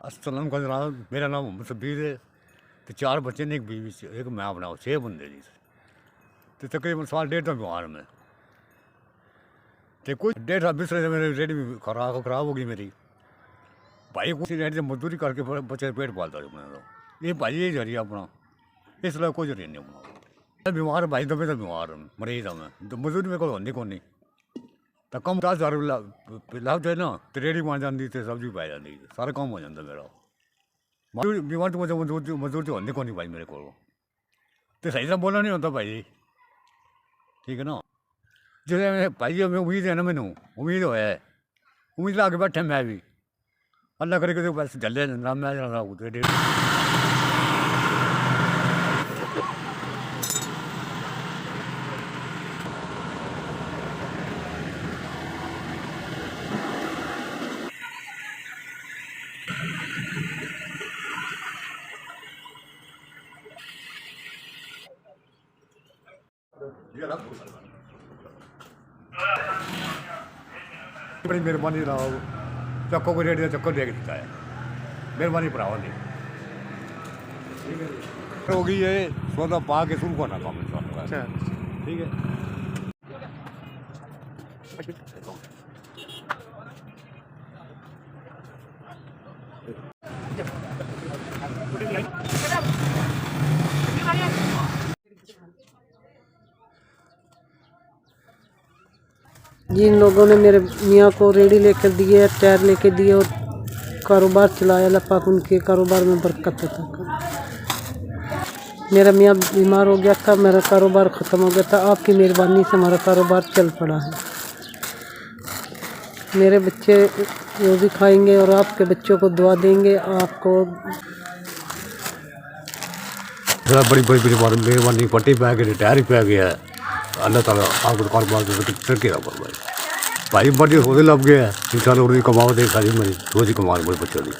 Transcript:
अस्सलाम का जनाब, मेरा नाम मोहम्मद सबीर है। तो 4 बच्चे ने, एक बीवी, एक मैं अपना, 6 बंदे जी। तो तकरीबन साल 1.5 तक बीमार में। तो कुछ 1.5 साल बिस्तरे से मेरी रेडी भी खराब हो गई मेरी। भाई कुछ रेडी से मजदूरी करके बच्चे पेट पालता है अपना। तो ये भाई ये जरिए अपना, इसलिए कोई जरिए नहीं अपना। बीमार भाई दबे तो बीमार मरीज हूँ मैं, तो मजदूरी मेरे को होती कौन नहीं। तो कम 10,000 लाभ जाए ना, तो रेडी बन जाती, तो सब्जी पै जाती, सारा काम हो जाता मेरा। बीमार तो मुझे मजदूर तो होती कौन नहीं भाई मेरे को। तो सही से बोलना नहीं होता भाई, ठीक है ना। जिससे भाई मैं उम्मीद है ना, मैनू उम्मीद हो है, उम्मीद ला के बैठे मैं भी। अल्लाह करे कि बस जल्ले ना मैं बड़ी मेहरबानी रहा चक्को को रेट चक्कर दे के देता है, मेहरबानी भरावा ने हो गई है। सौदा पा के शुरू करना काम इंसान, ठीक है। जिन लोगों ने मेरे मियाँ को रेडी लेकर दी है, टायर लेकर दिए और कारोबार चलाया, अल्लाह पाक उनके कारोबार में बरकत अता करे। मेरा मियाँ बीमार हो गया था, मेरा कारोबार ख़त्म हो गया था, आपकी मेहरबानी से हमारा कारोबार चल पड़ा है। मेरे बच्चे रोज़ी खाएंगे और आपके बच्चों को दुआ देंगे। आपको बड़ी बड़ी बड़ी मेहरबानी, पट्टी पै गई, टायर ही पै गया है। अल्लाह ताला आपको कारोबार तरक्की रहा भाई। बड़ी होने लग गया है, इंशाल्लाह कमाओ दे सारी मेरी रोज़ी कमा बड़े बच्चों की।